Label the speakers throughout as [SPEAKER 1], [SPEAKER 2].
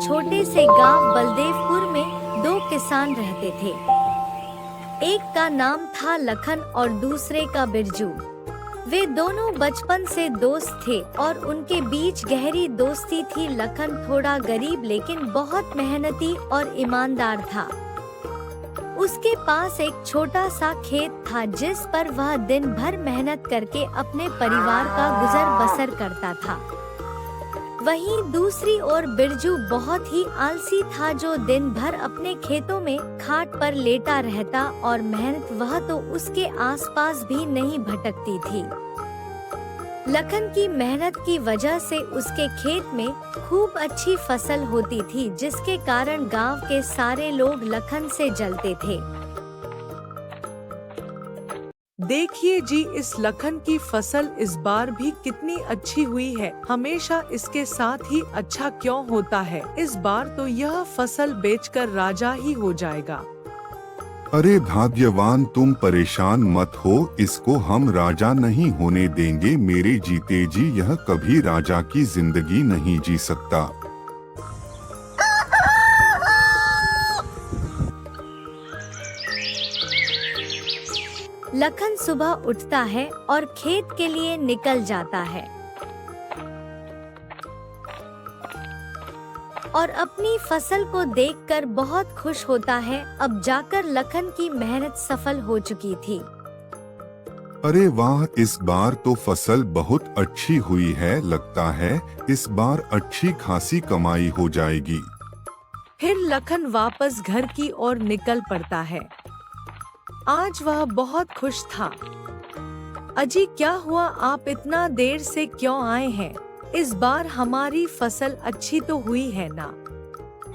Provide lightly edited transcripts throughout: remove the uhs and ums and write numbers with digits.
[SPEAKER 1] छोटे से गांव बलदेवपुर में दो किसान रहते थे। एक का नाम था लखन और दूसरे का बिरजू। वे दोनों बचपन से दोस्त थे और उनके बीच गहरी दोस्ती थी। लखन थोड़ा गरीब लेकिन बहुत मेहनती और ईमानदार था। उसके पास एक छोटा सा खेत था जिस पर वह दिन भर मेहनत करके अपने परिवार का गुजर बसर करता था। वहीं दूसरी ओर बिरजू बहुत ही आलसी था, जो दिन भर अपने खेतों में खाट पर लेटा रहता और मेहनत वह तो उसके आसपास भी नहीं भटकती थी। लखन की मेहनत की वजह से उसके खेत में खूब अच्छी फसल होती थी, जिसके कारण गांव के सारे लोग लखन से जलते थे।
[SPEAKER 2] देखिए जी, इस लखन की फसल इस बार भी कितनी अच्छी हुई है। हमेशा इसके साथ ही अच्छा क्यों होता है? इस बार तो यह फसल बेचकर राजा ही हो जाएगा।
[SPEAKER 3] अरे भाग्यवान, तुम परेशान मत हो, इसको हम राजा नहीं होने देंगे। मेरे जीते जी यह कभी राजा की जिंदगी नहीं जी सकता।
[SPEAKER 1] लखन सुबह उठता है और खेत के लिए निकल जाता है और अपनी फसल को देखकर बहुत खुश होता है। अब जाकर लखन की मेहनत सफल हो चुकी थी।
[SPEAKER 3] अरे वाह, इस बार तो फसल बहुत अच्छी हुई है। लगता है इस बार अच्छी खासी कमाई हो जाएगी।
[SPEAKER 2] फिर लखन वापस घर की ओर निकल पड़ता है। आज वह बहुत खुश था। अजी, क्या हुआ? आप इतना देर से क्यों आए हैं? इस बार हमारी फसल अच्छी तो हुई है ना?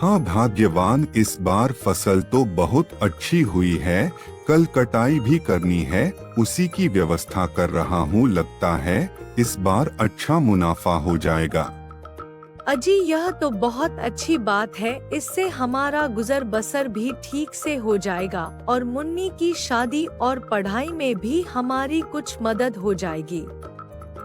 [SPEAKER 3] हाँ भाग्यवान, इस बार फसल तो बहुत अच्छी हुई है। कल कटाई भी करनी है, उसी की व्यवस्था कर रहा हूँ। लगता है इस बार अच्छा मुनाफा हो जाएगा।
[SPEAKER 2] अजी, यह तो बहुत अच्छी बात है। इससे हमारा गुजर बसर भी ठीक से हो जाएगा और मुन्नी की शादी और पढ़ाई में भी हमारी कुछ मदद हो जाएगी।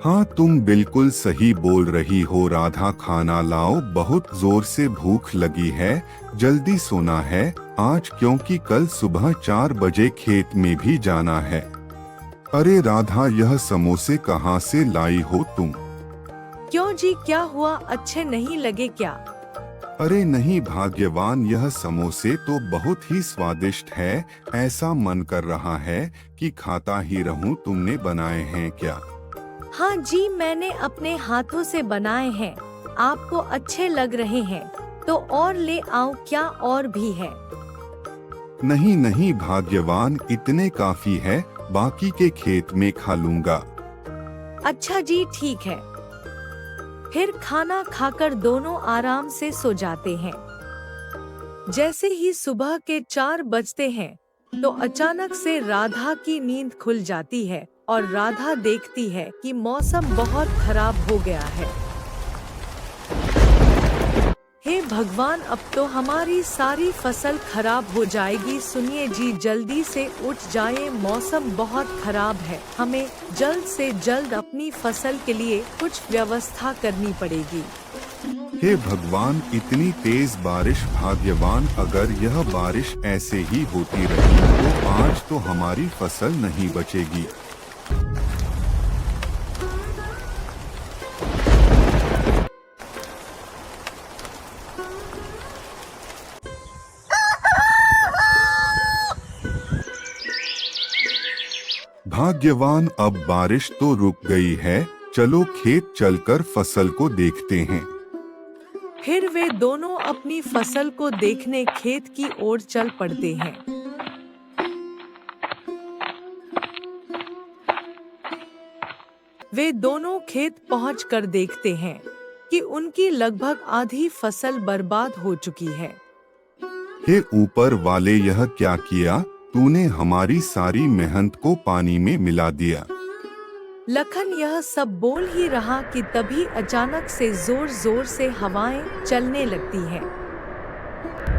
[SPEAKER 3] हाँ, तुम बिल्कुल सही बोल रही हो। राधा, खाना लाओ, बहुत जोर से भूख लगी है। जल्दी सोना है आज, क्योंकि कल सुबह 4 बजे खेत में भी जाना है। अरे राधा, यह समोसे कहाँ से लाई हो तुम?
[SPEAKER 2] क्यों जी, क्या हुआ? अच्छे नहीं लगे क्या?
[SPEAKER 3] अरे नहीं भाग्यवान, यह समोसे तो बहुत ही स्वादिष्ट है। ऐसा मन कर रहा है कि खाता ही रहूं। तुमने बनाए हैं क्या?
[SPEAKER 2] हाँ जी, मैंने अपने हाथों से बनाए हैं। आपको अच्छे लग रहे हैं तो और ले आओ क्या? और भी है?
[SPEAKER 3] नहीं नहीं भाग्यवान, इतने काफी है। बाकी के खेत में खा लूंगा।
[SPEAKER 2] अच्छा जी, ठीक है। फिर खाना खाकर दोनों आराम से सो जाते हैं। जैसे ही सुबह के 4 बजते हैं तो अचानक से राधा की नींद खुल जाती है और राधा देखती है कि मौसम बहुत खराब हो गया है। हे भगवान, अब तो हमारी सारी फसल खराब हो जाएगी। सुनिए जी, जल्दी से उठ जाए, मौसम बहुत खराब है। हमें जल्द से जल्द अपनी फसल के लिए कुछ व्यवस्था करनी पड़ेगी।
[SPEAKER 3] हे भगवान, इतनी तेज बारिश! भाग्यवान, अगर यह बारिश ऐसे ही होती रही तो आज तो हमारी फसल नहीं बचेगी। भाग्यवान, अब बारिश तो रुक गई है। चलो खेत चलकर फसल को देखते हैं।
[SPEAKER 2] फिर वे दोनों अपनी फसल को देखने खेत की ओर चल पड़ते हैं। वे दोनों खेत पहुंचकर देखते हैं कि उनकी लगभग आधी फसल बर्बाद हो चुकी है।
[SPEAKER 3] हे ऊपर वाले, यह क्या किया तूने? हमारी सारी मेहनत को पानी में मिला दिया।
[SPEAKER 2] लखन यह सब बोल ही रहा कि तभी अचानक से जोर जोर से हवाएं चलने लगती हैं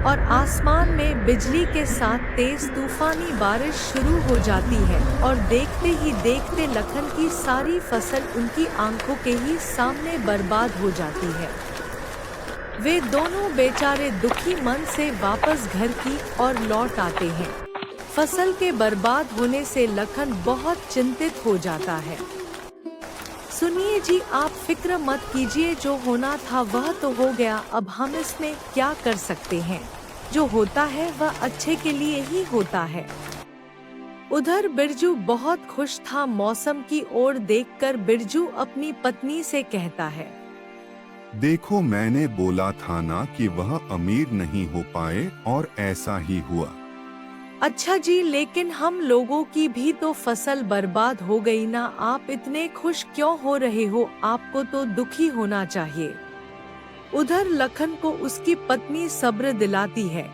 [SPEAKER 2] और आसमान में बिजली के साथ तेज तूफानी बारिश शुरू हो जाती है और देखते ही देखते लखन की सारी फसल उनकी आंखों के ही सामने बर्बाद हो जाती है। वे दोनों बेचारे दुखी मन से वापस घर की ओर लौट आते हैं। फसल के बर्बाद होने से लखन बहुत चिंतित हो जाता है। सुनिए जी, आप फिक्र मत कीजिए, जो होना था वह तो हो गया, अब हम इसमें क्या कर सकते हैं। जो होता है वह अच्छे के लिए ही होता है। उधर बिरजू बहुत खुश था। मौसम की ओर देखकर बिरजू अपनी पत्नी से कहता है,
[SPEAKER 3] देखो, मैंने बोला था ना कि वह अमीर नहीं हो पाए, और ऐसा ही हुआ।
[SPEAKER 2] अच्छा जी, लेकिन हम लोगों की भी तो फसल बर्बाद हो गई ना। आप इतने खुश क्यों हो रहे हो? आपको तो दुखी होना चाहिए। उधर लखन को उसकी पत्नी सब्र दिलाती है।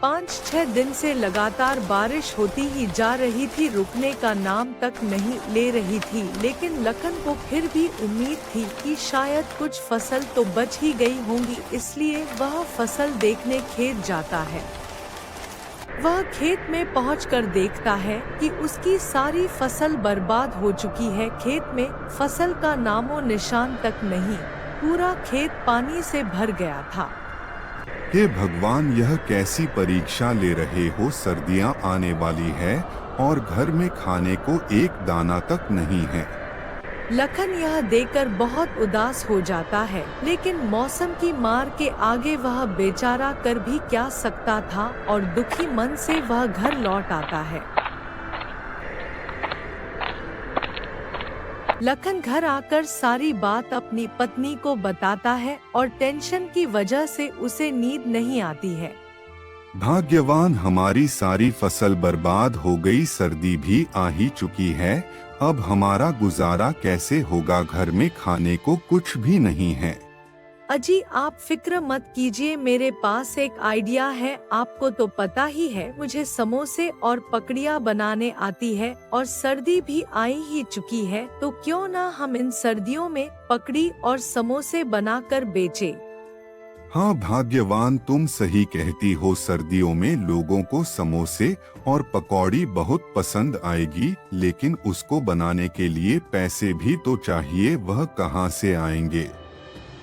[SPEAKER 2] 5-6 दिन से लगातार बारिश होती ही जा रही थी, रुकने का नाम तक नहीं ले रही थी। लेकिन लखन को फिर भी उम्मीद थी कि शायद कुछ फसल तो बच ही गई होंगी, इसलिए वह फसल देखने खेत जाता है। वह खेत में पहुंचकर देखता है कि उसकी सारी फसल बर्बाद हो चुकी है। खेत में फसल का नामो निशान तक नहीं, पूरा खेत पानी से भर गया था।
[SPEAKER 3] हे भगवान, यह कैसी परीक्षा ले रहे हो? सर्दियां आने वाली है और घर में खाने को एक दाना तक नहीं है।
[SPEAKER 2] लखन यह देखकर बहुत उदास हो जाता है, लेकिन मौसम की मार के आगे वह बेचारा कर भी क्या सकता था, और दुखी मन से वह घर लौट आता है। लखन घर आकर सारी बात अपनी पत्नी को बताता है और टेंशन की वजह से उसे नींद नहीं आती है।
[SPEAKER 3] भाग्यवान, हमारी सारी फसल बर्बाद हो गई, सर्दी भी आ ही चुकी है। अब हमारा गुजारा कैसे होगा? घर में खाने को कुछ भी नहीं है।
[SPEAKER 2] अजी, आप फिक्र मत कीजिए, मेरे पास एक आइडिया है। आपको तो पता ही है मुझे समोसे और पकड़ियाँ बनाने आती है, और सर्दी भी आई ही चुकी है, तो क्यों ना हम इन सर्दियों में पकड़ी और समोसे बनाकर बेचें।
[SPEAKER 3] हाँ भाग्यवान, तुम सही कहती हो। सर्दियों में लोगों को समोसे और पकौड़ी बहुत पसंद आएगी, लेकिन उसको बनाने के लिए पैसे भी तो चाहिए, वह कहाँ से आएंगे?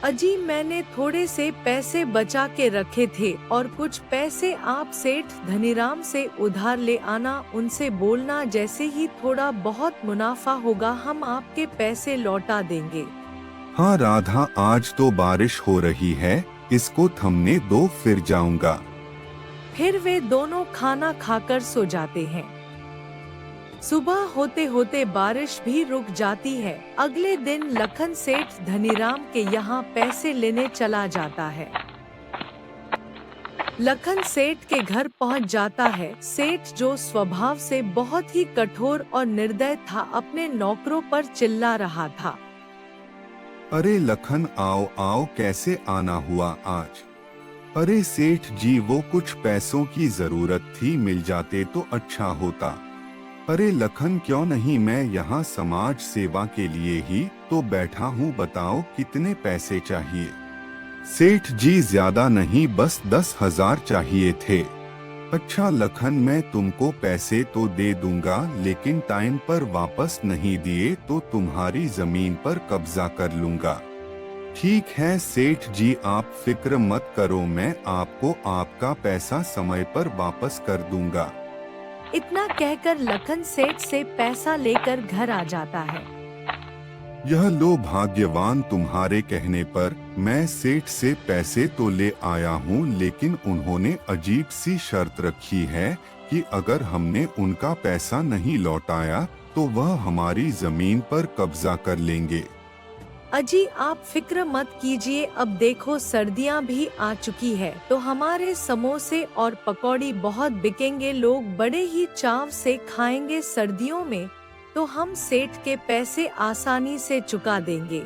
[SPEAKER 2] अजी, मैंने थोड़े से पैसे बचा के रखे थे, और कुछ पैसे आप सेठ धनीराम से उधार ले आना। उनसे बोलना जैसे ही थोड़ा बहुत मुनाफा होगा हम आपके पैसे लौटा देंगे।
[SPEAKER 3] हाँ राधा, आज तो बारिश हो रही है, इसको थमने दो, फिर जाऊंगा।
[SPEAKER 2] फिर वे दोनों खाना खाकर सो जाते हैं। सुबह होते होते बारिश भी रुक जाती है। अगले दिन लखन सेठ धनीराम के यहाँ पैसे लेने चला जाता है। लखन सेठ के घर पहुँच जाता है। सेठ, जो स्वभाव से बहुत ही कठोर और निर्दय था, अपने नौकरों पर चिल्ला रहा था।
[SPEAKER 3] अरे लखन, आओ आओ, कैसे आना हुआ आज? अरे सेठ जी, वो कुछ पैसों की जरूरत थी, मिल जाते तो अच्छा होता। अरे लखन, क्यों नहीं, मैं यहाँ समाज सेवा के लिए ही तो बैठा हूँ, बताओ कितने पैसे चाहिए? सेठ जी, ज्यादा नहीं, बस 10,000 चाहिए थे। अच्छा लखन, मैं तुमको पैसे तो दे दूंगा, लेकिन टाइम पर वापस नहीं दिए तो तुम्हारी जमीन पर कब्जा कर लूंगा। ठीक है सेठ जी, आप फिक्र मत करो, मैं आपको आपका पैसा समय पर वापस कर दूंगा।
[SPEAKER 2] इतना कहकर लखन सेठ से पैसा लेकर घर आ जाता है।
[SPEAKER 3] यह लो भाग्यवान, तुम्हारे कहने पर मैं सेठ से पैसे तो ले आया हूँ, लेकिन उन्होंने अजीब सी शर्त रखी है कि अगर हमने उनका पैसा नहीं लौटाया तो वह हमारी जमीन पर कब्जा कर लेंगे।
[SPEAKER 2] अजी, आप फिक्र मत कीजिए, अब देखो सर्दियाँ भी आ चुकी है, तो हमारे समोसे और पकौड़ी बहुत बिकेंगे, लोग बड़े ही चाव से खाएंगे। सर्दियों में तो हम सेठ के पैसे आसानी से चुका देंगे।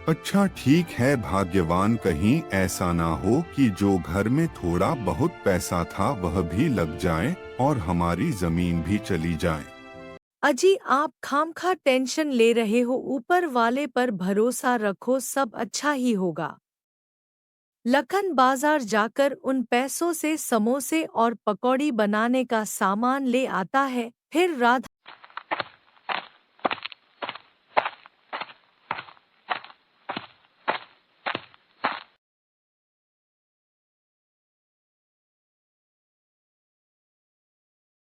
[SPEAKER 3] अच्छा ठीक है भाग्यवान, कहीं ऐसा ना हो कि जो घर में थोड़ा बहुत पैसा था वह भी लग जाए और हमारी जमीन भी चली जाए।
[SPEAKER 2] अजी, आप खामखा टेंशन ले रहे हो, ऊपर वाले पर भरोसा रखो, सब अच्छा ही होगा। लखन बाजार जाकर उन पैसों से समोसे और पकौड़ी बनाने का सामान ले आता है। फिर राधा